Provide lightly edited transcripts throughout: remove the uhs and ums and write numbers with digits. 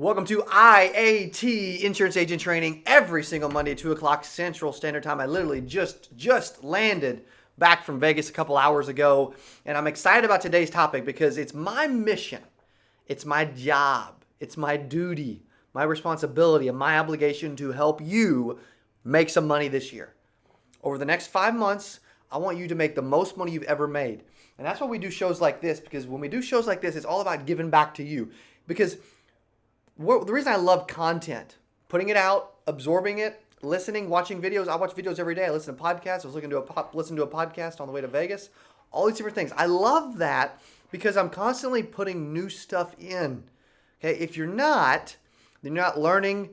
Welcome to IAT Insurance Agent Training every single Monday at 2 o'clock Central Standard Time. I literally just landed back from Vegas a couple hours ago, and I'm excited about today's topic because it's my mission, it's my job, it's my duty, my responsibility, and my obligation to help you make some money this year. Over the next 5 months, I want you to make the most money you've ever made. And that's why we do shows like this, because when we do shows like this, it's all about giving back to you. Because the reason I love content, putting it out, absorbing it, listening, watching videos. I watch videos every day. I listen to podcasts. I was listening to a podcast on the way to Vegas. All these different things. I love that because I'm constantly putting new stuff in. Okay, if you're not, then you're not learning.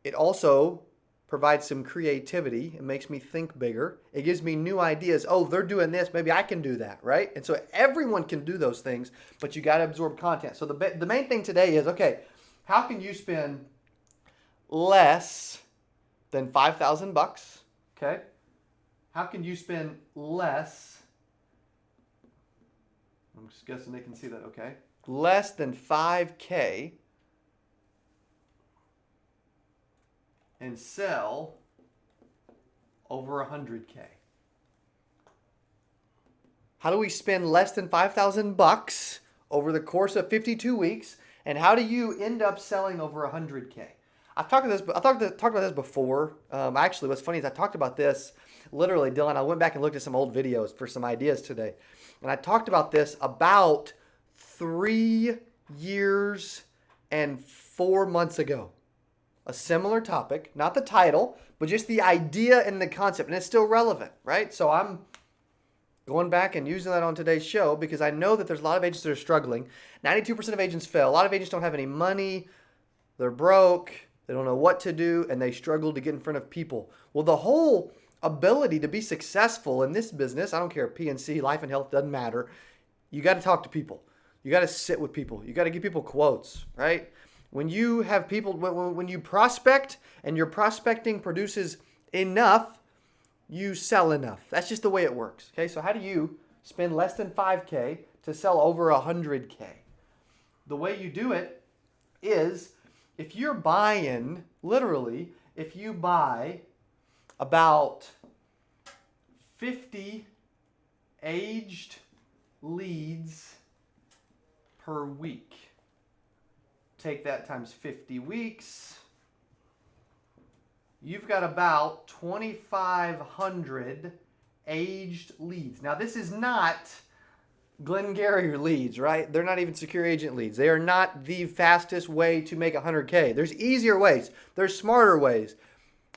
It also provides some creativity. It makes me think bigger. It gives me new ideas. Oh, they're doing this. Maybe I can do that, right? And so everyone can do those things, but you got to absorb content. So the main thing today is, okay, how can you spend less than $5,000? Okay. How can you spend less? I'm just guessing they can see that. Okay. Less than $5K and sell over $100K. How do we spend less than $5,000 over the course of 52 weeks? And how do you end up selling over $100K? I've talked about this before. Actually, what's funny is I talked about this literally, Dylan. I went back and looked at some old videos for some ideas today. And I talked about this about 3 years and 4 months ago. A similar topic, not the title, but just the idea and the concept. And it's still relevant, right? So I'm going back and using that on today's show because I know that there's a lot of agents that are struggling. 92% of agents fail. A lot of agents don't have any money. They're broke. They don't know what to do, and they struggle to get in front of people. Well, the whole ability to be successful in this business, I don't care, P&C, life and health, doesn't matter. You got to talk to people. You got to sit with people. You got to give people quotes, right? When you have people, when you prospect and your prospecting produces enough, you sell enough. That's just the way it works. Okay, so how do you spend less than $5K to sell over $100K? The way you do it is if you're buying, literally, if you buy about 50 aged leads per week. Take that times 50 weeks. You've got about 2,500 aged leads. Now, this is not Glengarry leads, right? They're not even secure agent leads. They are not the fastest way to make $100K. There's easier ways. There's smarter ways.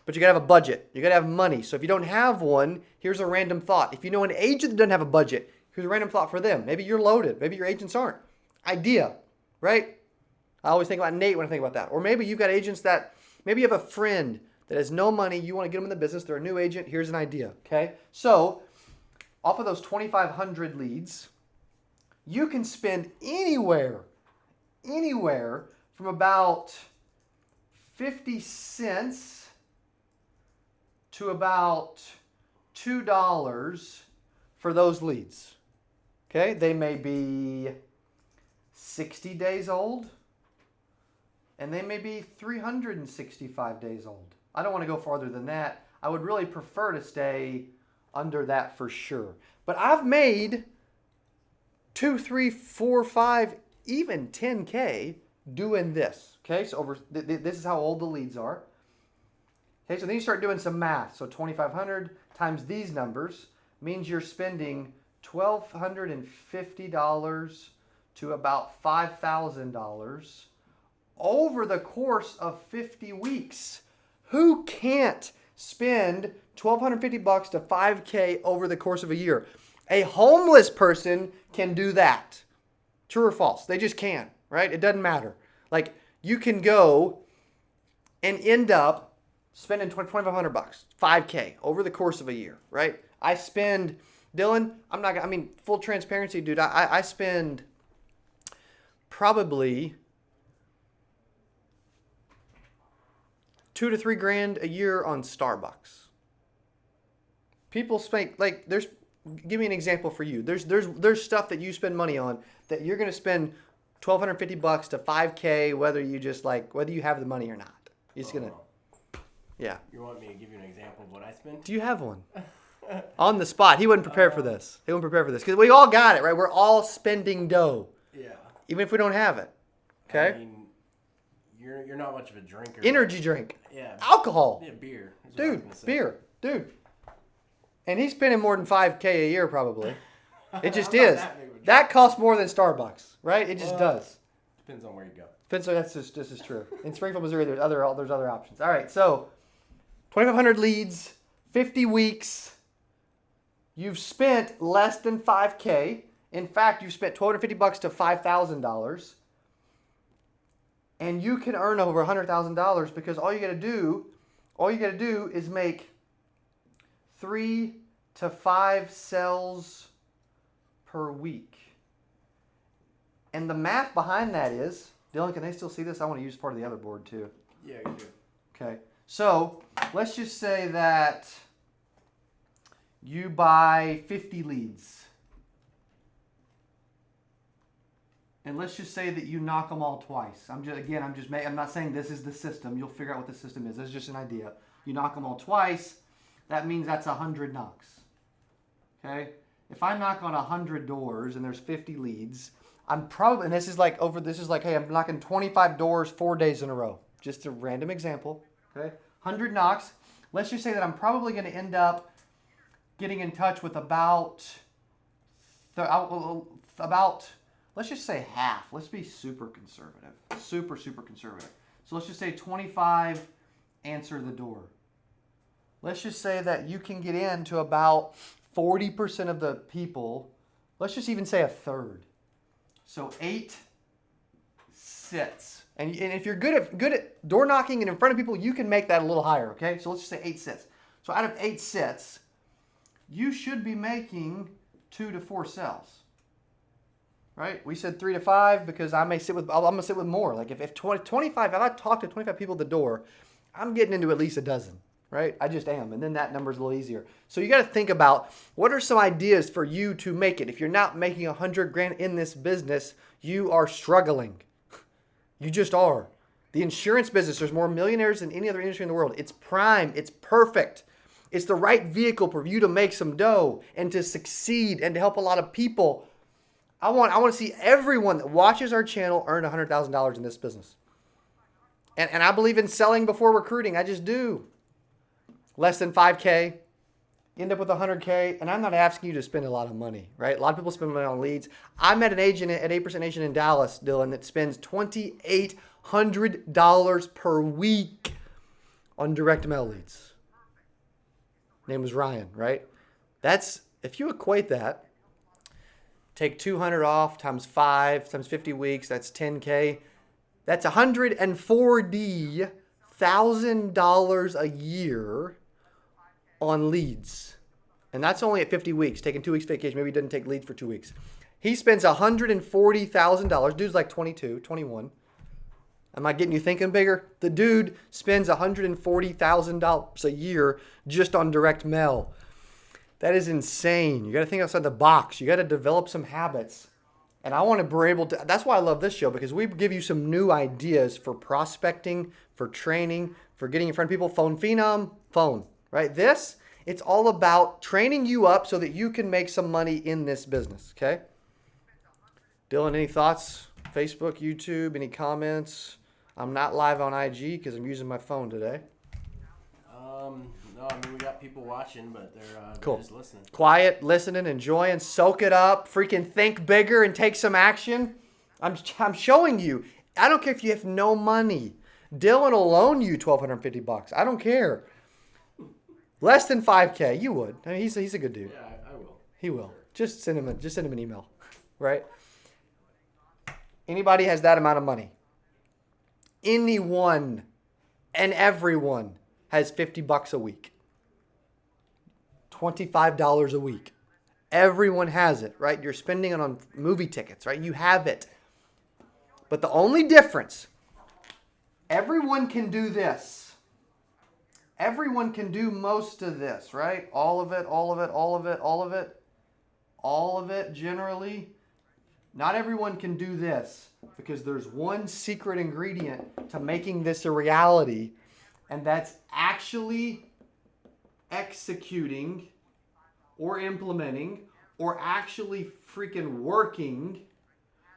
But you got to have a budget. You got to have money. So if you don't have one, here's a random thought. If you know an agent that doesn't have a budget, here's a random thought for them. Maybe you're loaded. Maybe your agents aren't. Idea, right? I always think about Nate when I think about that. Or maybe you've got agents that, maybe you have a friend that has no money, you want to get them in the business, they're a new agent, here's an idea, okay? So, off of those 2,500 leads, you can spend anywhere from about 50 cents to about $2 for those leads, okay? They may be 60 days old, and they may be 365 days old. I don't want to go farther than that. I would really prefer to stay under that for sure. But I've made 2, 3, 4, 5, even 10K doing this. Okay, so this is how old the leads are. Okay, so then you start doing some math. So 2,500 times these numbers means you're spending $1,250 to about $5,000 over the course of 50 weeks. Who can't spend $1,250 to $5K over the course of a year? A homeless person can do that. True or false? They just can, right? It doesn't matter. Like, you can go and end up spending $2,500, $5K over the course of a year, right? I spend, Dylan, full transparency, dude, I spend probably $2,000 to $3,000 a year on Starbucks. People spend, give me an example for you. There's stuff that you spend money on that you're going to spend $1,250 to $5K, whether you have the money or not. You're just gonna, yeah. You want me to give you an example of what I spend? Do you have one? On the spot. He wasn't prepared for this. He wasn't prepared for this because we all got it, right? We're all spending dough. Yeah. Even if we don't have it. Okay. I mean, you're not much of a drinker. Energy drink. Yeah. Alcohol. Yeah, beer. Dude, beer. Dude. And he's spending more than $5K a year probably. It just is. That costs more than Starbucks, right? It just does. Depends on where you go. This is true. In Springfield, Missouri, there's other options. All right, so 2,500 leads, 50 weeks. You've spent less than $5K. In fact, you've spent $1,250 to $5,000. And you can earn over $100,000 because all you got to do is make 3 to 5 sales per week. And the math behind that is, Dylan, can they still see this? I want to use part of the other board too. Yeah, you do. Okay. So let's just say that you buy 50 leads. And let's just say that you knock them all twice. I'm not saying this is the system. You'll figure out what the system is. This is just an idea. You knock them all twice. That means that's 100 knocks. Okay? If I knock on 100 doors and there's 50 leads, I'm probably, and this is like, hey, I'm knocking 25 doors 4 days in a row. Just a random example. Okay? 100 knocks. Let's just say that I'm probably going to end up getting in touch with about, let's just say half. Let's be super conservative. Super conservative. So let's just say 25 answer the door. Let's just say that you can get into about 40% of the people. Let's just even say a third. So 8 sits. And if you're good at door knocking and in front of people, you can make that a little higher, okay? So let's just say 8 sits. So out of 8 sits, you should be making 2 to 4 sales. Right? We said 3 to 5 because I'm going to sit with more. Like if I talk to 25 people at the door, I'm getting into at least a dozen. Right? I just am. And then that number's a little easier. So you got to think about what are some ideas for you to make it. If you're not making $100,000 in this business, you are struggling. You just are. The insurance business, there's more millionaires than any other industry in the world. It's prime. It's perfect. It's the right vehicle for you to make some dough and to succeed and to help a lot of people. I want to see everyone that watches our channel earn $100,000 in this business. And I believe in selling before recruiting. I just do. Less than 5K, end up with 100K, and I'm not asking you to spend a lot of money, right? A lot of people spend money on leads. I met an agent at 8% Agent in Dallas, Dylan, that spends $2,800 per week on direct mail leads. Name was Ryan, right? That's, if you equate that, take 200 off times 5 times 50 weeks, that's 10K. That's $140,000 a year on leads. And that's only at 50 weeks, taking 2 weeks vacation. Maybe he didn't take leads for 2 weeks. He spends $140,000. Dude's like 22, 21. Am I getting you thinking bigger? The dude spends $140,000 a year just on direct mail. That is insane. You got to think outside the box. You got to develop some habits. And I want to be able to, that's why I love this show, because we give you some new ideas for prospecting, for training, for getting in front of people. Phone Phenom, phone, right? It's all about training you up so that you can make some money in this business, okay? Dylan, any thoughts? Facebook, YouTube, any comments? I'm not live on IG because I'm using my phone today. No, I mean, we got people watching, but they're cool. just listening. Quiet, listening, enjoying, soak it up, freaking think bigger and take some action. I'm showing you. I don't care if you have no money. Dylan will loan you $1,250. I don't care. Less than 5K, you would. I mean, he's a good dude. Yeah, I will. He will. Just send him an email, right? Anybody has that amount of money. Anyone and everyone has $50 a week. $25 a week. Everyone has it, right? You're spending it on movie tickets, right? You have it. But the only difference, everyone can do this. Everyone can do most of this, right? All of it generally. Not everyone can do this. because there's one secret ingredient to making this a reality, and that's actually executing or implementing or actually freaking working,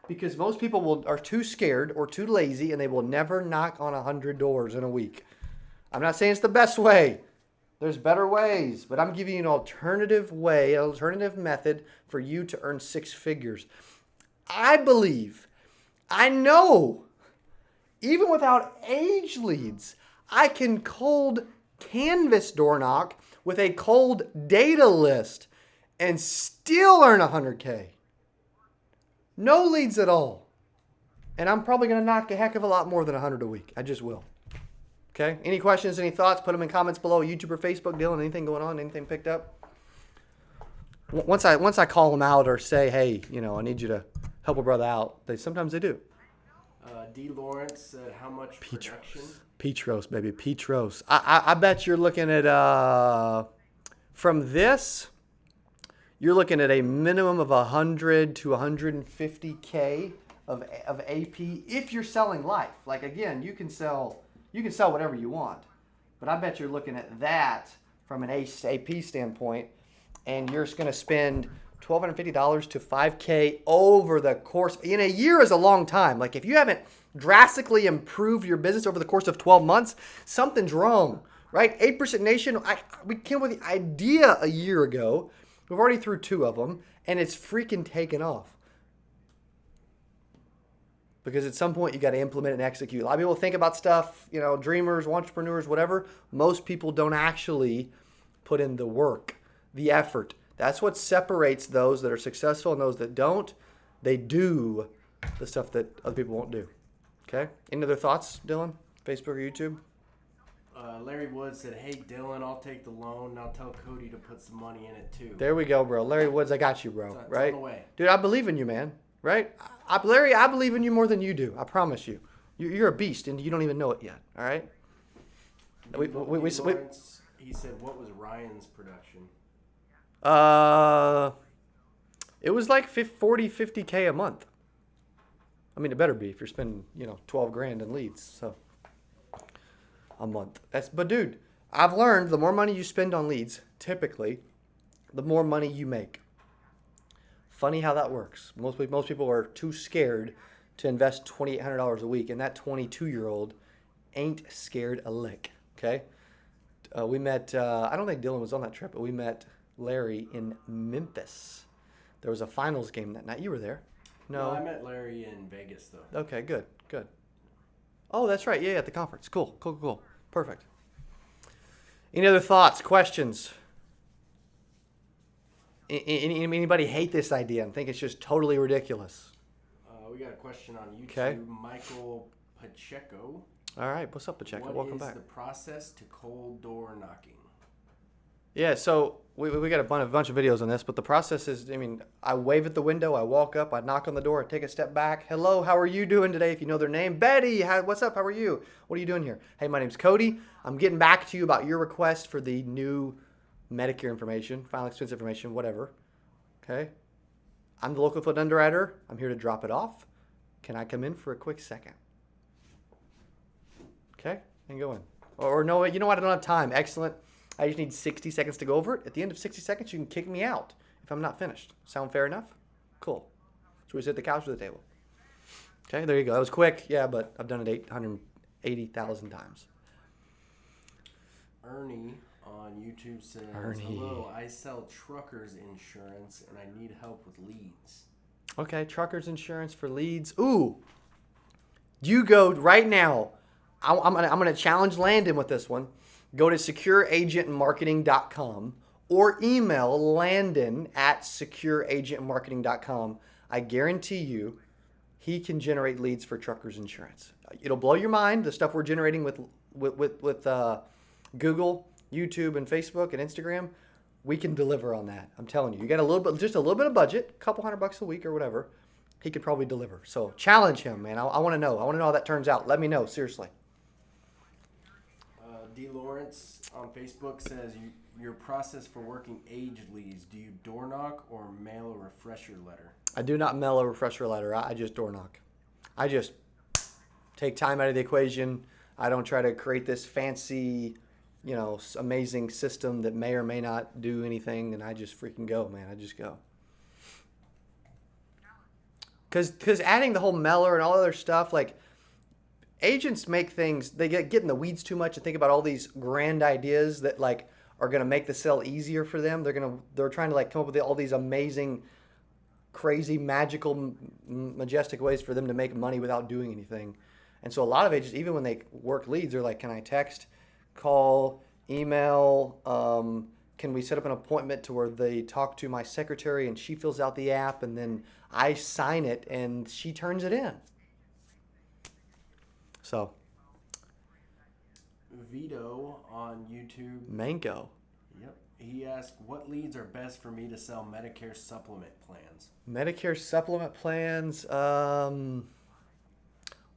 because most people are too scared or too lazy and they will never knock on 100 doors in a week. I'm not saying it's the best way. There's better ways, but I'm giving you an alternative way, an alternative method for you to earn six figures. I believe, I know, even without age leads, I can cold canvas door knock with a cold data list and still earn 100K. No leads at all. And I'm probably going to knock a heck of a lot more than 100 a week. I just will. Okay? Any questions, any thoughts? Put them in comments below. YouTube or Facebook, Dylan, anything going on? Anything picked up? Once I call them out or say, hey, I need you to help a brother out, sometimes they do. D. Lawrence said, how much production? Peach roast, baby. Peach roast. I bet you're looking at, from this, you're looking at a minimum of 100 to 150K of AP if you're selling life. Like, again, you can sell whatever you want. But I bet you're looking at that from an AP standpoint, and you're going to spend $1,250 to $5K over the course. In a year is a long time. Like, if you haven't drastically improved your business over the course of 12 months, something's wrong, right? 8% Nation, we came up with the idea a year ago. We've already threw 2 of them, and it's freaking taken off. Because at some point, you got to implement and execute. A lot of people think about stuff, dreamers, entrepreneurs, whatever. Most people don't actually put in the work, the effort. That's what separates those that are successful and those that don't. They do the stuff that other people won't do. Okay? Any other thoughts, Dylan? Facebook or YouTube? Larry Woods said, hey, Dylan, I'll take the loan. Now tell Cody to put some money in it, too. There we go, bro. Larry Woods, I got you, bro. It's right? on the way. Dude, I believe in you, man. Right? Larry, I believe in you more than you do. I promise you. You're a beast, and you don't even know it yet. All right? Lawrence, he said, what was Ryan's production? It was like 40, 50K a month. I mean, it better be if you're spending, 12 grand in leads. So a month. But dude, I've learned the more money you spend on leads, typically, the more money you make. Funny how that works. Most people are too scared to invest $2,800 a week, and that 22-year-old ain't scared a lick. Okay? We met, I don't think Dylan was on that trip, but we met Larry in Memphis. There was a finals game that night. You were there. No, I met Larry in Vegas, though. Okay, good. Oh, that's right. Yeah, at the conference. Cool. Perfect. Any other thoughts, questions? Anybody hate this idea and think it's just totally ridiculous? We got a question on YouTube. Okay. Michael Pacheco. All right. What's up, Pacheco? Welcome back. What is the process to cold door knocking? Yeah, so we got a bunch of videos on this, but the process is, I wave at the window, I walk up, I knock on the door, I take a step back. Hello, how are you doing today? If you know their name. Betty, what's up? How are you? What are you doing here? Hey, my name's Cody. I'm getting back to you about your request for the new Medicare information, final expense information, whatever. Okay? I'm the local foot underwriter. I'm here to drop it off. Can I come in for a quick second? Okay? And go in. Or no, you know what? I don't have time. Excellent. I just need 60 seconds to go over it. At the end of 60 seconds, you can kick me out if I'm not finished. Sound fair enough? Cool. So we sit at the couch or the table. Okay, there you go. That was quick. Yeah, but I've done it 880,000 times. Ernie on YouTube says, Ernie. hello, I sell truckers insurance and I need help with leads. Okay, truckers insurance for leads. Ooh. You go right now. I'm gonna challenge Landon with this one. Go to secureagentmarketing.com or email Landon at secureagentmarketing.com. I guarantee you he can generate leads for truckers insurance. It'll blow your mind, the stuff we're generating with Google, YouTube, and Facebook and Instagram. We can deliver on that. I'm telling you. You got just a little bit of budget, a couple $100 a week or whatever. He could probably deliver. So challenge him, man. I want to know. I want to know how that turns out. Let me know, seriously. D. Lawrence on Facebook says, your process for working aged leads, do you door knock or mail a refresher letter? I do not mail a refresher letter. I just door knock. I just take time out of the equation. I don't try to create this fancy, amazing system that may or may not do anything, and I just freaking go, man. I just go. Because adding the whole mailer and all other stuff, like, agents make things, they get in the weeds too much and think about all these grand ideas that, like, are going to make the sale easier for them. They're trying to, like, come up with all these amazing, crazy, magical, majestic ways for them to make money without doing anything. And so a lot of agents, even when they work leads, they're like, can I text, call, email, can we set up an appointment to where they talk to my secretary and she fills out the app and then I sign it and she turns it in. So. Vito on YouTube. Mango. Yep. He asked, what leads are best for me to sell Medicare supplement plans? Medicare supplement plans.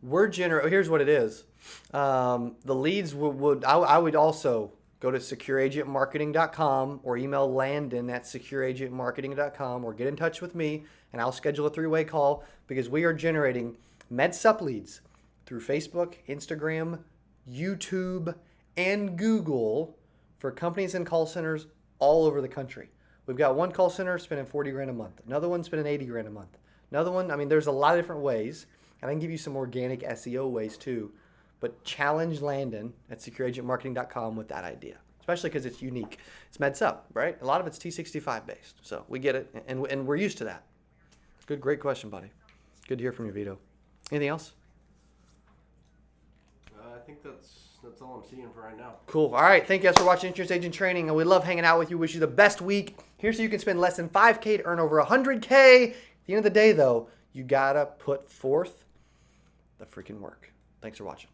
Here's what it is. The leads I would also go to secureagentmarketing.com or email Landon at secureagentmarketing.com or get in touch with me and I'll schedule a 3-way call because we are generating MedSup leads through Facebook, Instagram, YouTube, and Google for companies and call centers all over the country. We've got one call center spending $40,000 a month. Another one spending $80,000 a month. Another one, there's a lot of different ways. And I can give you some organic SEO ways too. But challenge Landon at secureagentmarketing.com with that idea. Especially because it's unique. It's MedSup, right? A lot of it's T65 based. So we get it. And we're used to that. Good, great question, buddy. Good to hear from you, Vito. Anything else? I think that's all I'm seeing for right now. Cool. All right. Thank you guys for watching Insurance Agent Training. And we love hanging out with you. Wish you the best week. Here's so you can spend less than $5K to earn over $100K. At the end of the day, though, you got to put forth the freaking work. Thanks for watching.